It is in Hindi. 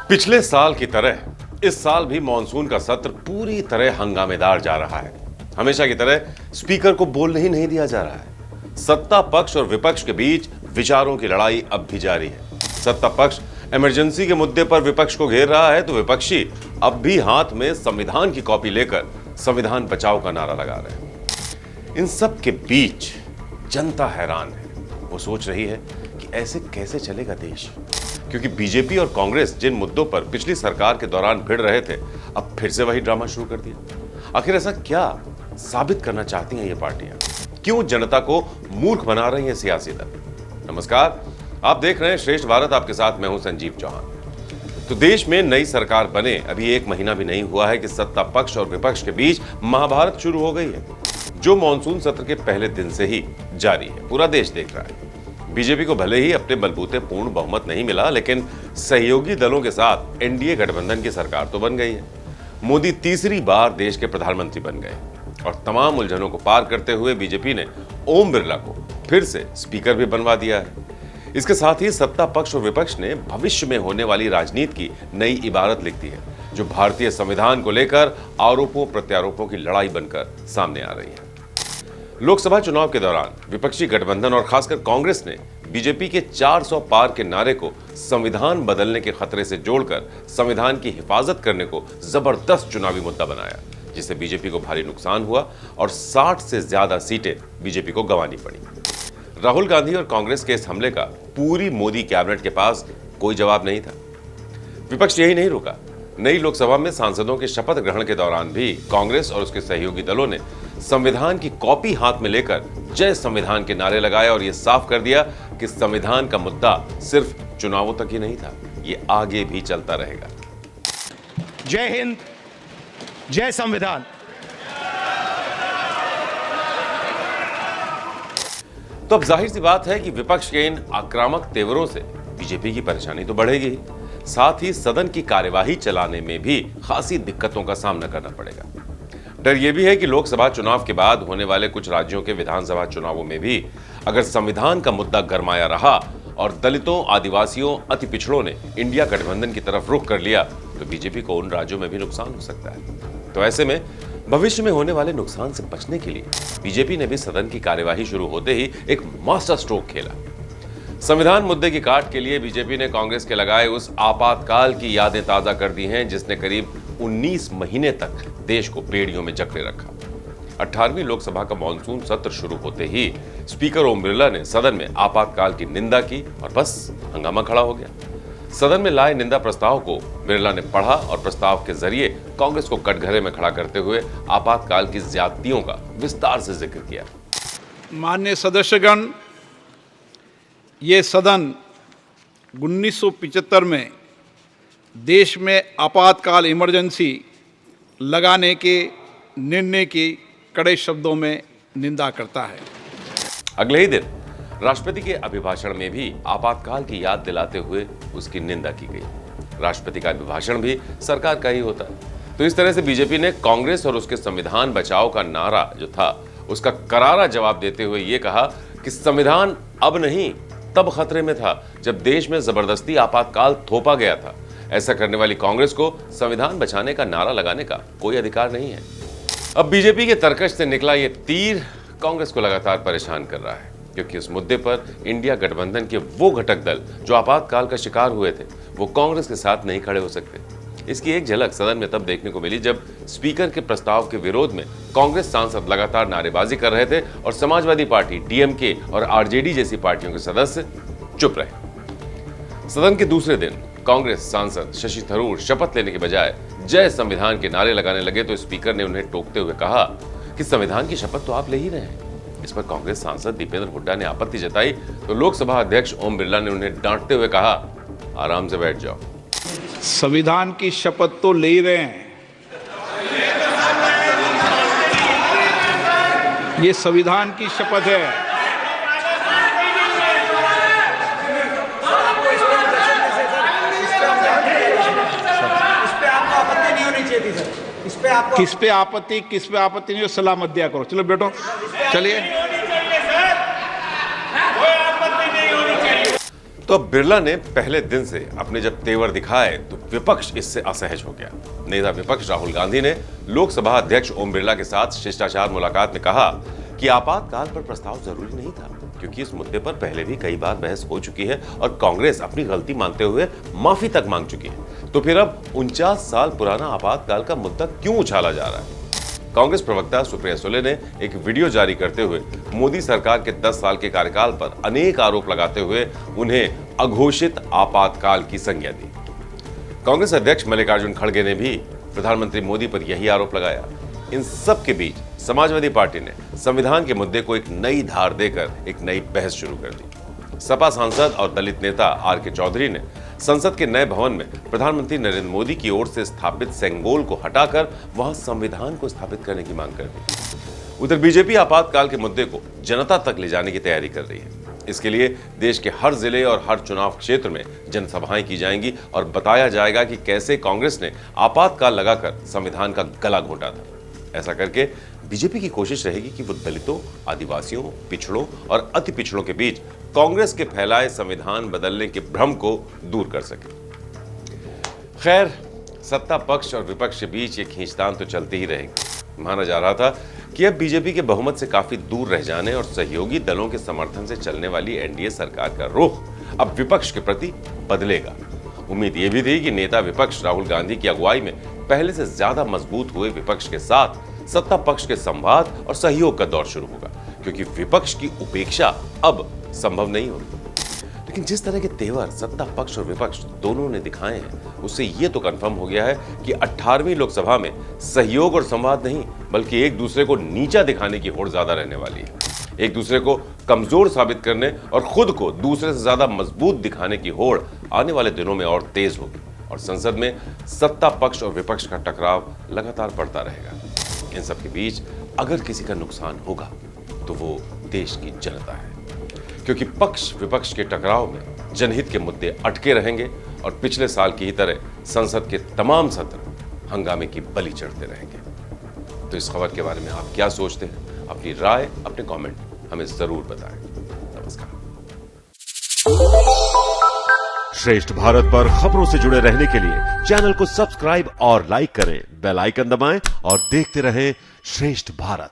पिछले साल की तरह इस साल भी मॉनसून का सत्र पूरी तरह हंगामेदार जा रहा है। हमेशा की तरह स्पीकर को बोलने ही नहीं दिया जा रहा है। सत्ता पक्ष और विपक्ष के बीच विचारों की लड़ाई अब भी जारी है। सत्ता पक्ष इमरजेंसी के मुद्दे पर विपक्ष को घेर रहा है तो विपक्षी अब भी हाथ में संविधान की कॉपी लेकर संविधान बचाओ का नारा लगा रहे हैं। इन सब के बीच जनता हैरान है। वो सोच रही है कि ऐसे कैसे चलेगा देश, क्योंकि बीजेपी और कांग्रेस जिन मुद्दों पर पिछली सरकार के दौरान भिड़ रहे थे, अब फिर से वही ड्रामा शुरू कर दिया। आखिर ऐसा क्या साबित करना चाहती हैं ये पार्टियां? क्यों जनता को मूर्ख बना रही हैं सियासी दल? नमस्कार, आप देख रहे हैं श्रेष्ठ भारत। आपके साथ मैं हूं संजीव चौहान। तो देश में नई सरकार बने अभी एक महीना भी नहीं हुआ है कि सत्ता पक्ष और विपक्ष के बीच महाभारत शुरू हो गई है, जो मॉनसून सत्र के पहले दिन से ही जारी है। पूरा देश देख रहा है। बीजेपी को भले ही अपने बलबूते पूर्ण बहुमत नहीं मिला, लेकिन सहयोगी दलों के साथ एनडीए गठबंधन की सरकार तो बन गई है। मोदी तीसरी बार देश के प्रधानमंत्री बन गए और तमाम उलझनों को पार करते हुए बीजेपी ने ओम बिरला को फिर से स्पीकर भी बनवा दिया है। इसके साथ ही सत्ता पक्ष और विपक्ष ने भविष्य में होने वाली राजनीति की नई इबारत लिख दी है, जो भारतीय संविधान को लेकर आरोपों प्रत्यारोपों की लड़ाई बनकर सामने आ रही है। लोकसभा चुनाव के दौरान विपक्षी गठबंधन और खासकर कांग्रेस ने बीजेपी के 400 पार के नारे को संविधान बदलने के खतरे से जोड़कर संविधान की हिफाजत करने को जबरदस्त चुनावी मुद्दा बनाया, जिससे बीजेपी को भारी नुकसान हुआ और 60 से ज्यादा सीटें बीजेपी को गंवानी पड़ी। राहुल गांधी और कांग्रेस के इस हमले का पूरी मोदी कैबिनेट के पास कोई जवाब नहीं था। विपक्ष यही नहीं रुका। नई लोकसभा में सांसदों के शपथ ग्रहण के दौरान भी कांग्रेस और उसके सहयोगी दलों ने संविधान की कॉपी हाथ में लेकर जय संविधान के नारे लगाए और यह साफ कर दिया कि संविधान का मुद्दा सिर्फ चुनावों तक ही नहीं था, ये आगे भी चलता रहेगा। जय हिंद, जय संविधान। तो अब जाहिर सी बात है कि विपक्ष के इन आक्रामक तेवरों से बीजेपी की परेशानी तो बढ़ेगी ही, साथ ही सदन की कार्यवाही चलाने में भी खासी दिक्कतों का सामना करना पड़ेगा। डर यह भी है कि लोकसभा चुनाव के बाद होने वाले कुछ राज्यों के विधानसभा चुनावों में भी अगर संविधान का मुद्दा गरमाया रहा और दलितों, आदिवासियों, अति पिछड़ों ने इंडिया गठबंधन की तरफ रुख कर लिया तो बीजेपी को उन राज्यों में भी नुकसान हो सकता है। तो ऐसे में भविष्य में होने वाले नुकसान से बचने के लिए बीजेपी ने भी सदन की कार्यवाही शुरू होते ही एक मास्टर स्ट्रोक खेला। संविधान मुद्दे की काट के लिए बीजेपी ने कांग्रेस के लगाए उस आपातकाल की यादें ताजा कर दी हैं, जिसने करीब 19 महीने तक देश को बेड़ियों में जकड़े रखा। 18वीं लोकसभा का मॉनसून सत्र शुरू होते ही स्पीकर ओम बिरला ने सदन में आपातकाल की निंदा की और बस हंगामा खड़ा हो गया। सदन में लाए निंदा प्रस्ताव को बिरला ने पढ़ा और प्रस्ताव के जरिए कांग्रेस को कटघरे में खड़ा करते हुए आपातकाल की ज्यादतियों का विस्तार से जिक्र किया। माननीय सदस्यगण, ये सदन 1975 में देश में आपातकाल इमरजेंसी लगाने के निर्णय की कड़े शब्दों में निंदा करता है। अगले ही दिन राष्ट्रपति के अभिभाषण में भी आपातकाल की याद दिलाते हुए उसकी निंदा की गई। राष्ट्रपति का अभिभाषण भी सरकार का ही होता है। तो इस तरह से बीजेपी ने कांग्रेस और उसके संविधान बचाओ का नारा जो था उसका करारा जवाब देते हुए ये कहा कि संविधान अब नहीं तब खतरे में था जब देश में जबरदस्ती आपातकाल थोपा गया था। ऐसा करने वाली कांग्रेस को संविधान बचाने का नारा लगाने का कोई अधिकार नहीं है। अब बीजेपी के तर्कश से निकला ये तीर कांग्रेस को लगातार परेशान कर रहा है, क्योंकि इस मुद्दे पर इंडिया गठबंधन के वो घटक दल जो आपातकाल का शिकार हुए थे वो कांग्रेस के साथ नहीं खड़े हो सकते। इसकी एक झलक सदन में तब देखने को मिली जब स्पीकर के प्रस्ताव के विरोध में कांग्रेस सांसद लगातार नारेबाजी कर रहे थे और समाजवादी पार्टी, डीएमके और आरजेडी जैसी पार्टियों के सदस्य चुप रहे। सदन के दूसरे दिन कांग्रेस सांसद शशि थरूर शपथ लेने के बजाय जय संविधान के नारे लगाने लगे तो स्पीकर ने उन्हें टोकते हुए कहा कि संविधान की शपथ तो आप ले ही रहे हैं। इस पर कांग्रेस सांसद दीपेंद्र हुड्डा ने आपत्ति जताई तो लोकसभा अध्यक्ष ओम बिरला ने उन्हें डांटते हुए कहा, आराम से बैठ जाओ। संविधान की शपथ तो ले ही रहे हैं। ये संविधान की शपथ है। किस पे आपत्ति नहीं हो, सलाह मत दिया करो। चलो बैठो, चलिए। तो अब बिरला ने पहले दिन से अपने जब तेवर दिखाए तो विपक्ष इससे असहज हो गया। नेता विपक्ष राहुल गांधी ने लोकसभा अध्यक्ष ओम बिरला के साथ शिष्टाचार मुलाकात में कहा कि आपातकाल पर प्रस्ताव जरूरी नहीं था, क्योंकि इस मुद्दे पर पहले भी कई बार बहस हो चुकी है और कांग्रेस अपनी गलती मानते हुए माफी तक मांग चुकी है। तो फिर अब 49 साल पुराना आपातकाल का मुद्दा क्यों उछाला जा रहा है? कांग्रेस प्रवक्ता सुप्रिया सुले ने एक वीडियो जारी करते हुए मोदी सरकार के 10 साल के कार्यकाल पर अनेक आरोप लगाते हुए उन्हें अघोषित आपातकाल की संज्ञा दी। कांग्रेस अध्यक्ष मल्लिकार्जुन खड़गे ने भी प्रधानमंत्री मोदी पर यही आरोप लगाया। इन सब के बीच समाजवादी पार्टी ने संविधान के मुद्दे को एक नई धार देकर एक नई बहस शुरू कर दी। सपा सांसद और दलित नेता आर.के. चौधरी ने संसद के नए भवन में प्रधानमंत्री नरेंद्र मोदी की ओर से स्थापित सेंगोल को हटाकर वहां संविधान को स्थापित करने की मांग कर दी। उधर बीजेपी आपातकाल के मुद्दे को जनता तक ले जाने की तैयारी कर रही है। इसके लिए देश के हर जिले और हर चुनाव क्षेत्र में जनसभाएं की जाएंगी और बताया जाएगा कि कैसे कांग्रेस ने आपातकाल लगाकर संविधान का गला घोंटा था। ऐसा करके बीजेपी की कोशिश रहेगी कि वो दलितों, आदिवासियों, पिछड़ों और अति पिछड़ों के बीच कांग्रेस के फैलाए संविधान बदलने के भ्रम को दूर कर सके। खैर, सत्ता पक्ष और विपक्ष के बीच ये खींचतान तो चलती ही रहेगी। माना जा रहा था कि अब बीजेपी के बहुमत से काफी दूर रह जाने और सहयोगी दलों के समर्थन से चलने वाली एनडीए सरकार का रुख अब विपक्ष के प्रति बदलेगा। उम्मीद ये भी थी कि नेता विपक्ष राहुल गांधी की अगुवाई में पहले से ज्यादा मजबूत हुए विपक्ष के साथ सत्ता पक्ष के संवाद और सहयोग का दौर शुरू होगा, क्योंकि विपक्ष की उपेक्षा अब संभव नहीं होगी। लेकिन जिस तरह के तेवर सत्ता पक्ष और विपक्ष दोनों ने दिखाए हैं, उससे यह तो कंफर्म हो गया है कि 18वीं लोकसभा में सहयोग और संवाद नहीं, बल्कि एक दूसरे को नीचा दिखाने की होड़ ज्यादा रहने वाली है। एक दूसरे को कमजोर साबित करने और खुद को दूसरे से ज्यादा मजबूत दिखाने की होड़ आने वाले दिनों में और तेज होगी और संसद में सत्ता पक्ष और विपक्ष का टकराव लगातार बढ़ता रहेगा। इन सब के बीच अगर किसी का नुकसान होगा तो वो देश की जनता है, क्योंकि पक्ष विपक्ष के टकराव में जनहित के मुद्दे अटके रहेंगे और पिछले साल की ही तरह संसद के तमाम सत्र हंगामे की बलि चढ़ते रहेंगे। तो इस खबर के बारे में आप क्या सोचते हैं? अपनी राय, अपने कमेंट हमें जरूर बताएं। नमस्कार। श्रेष्ठ भारत पर खबरों से जुड़े रहने के लिए चैनल को सब्सक्राइब और लाइक करें, बेल आइकन दबाएं और देखते रहें श्रेष्ठ भारत।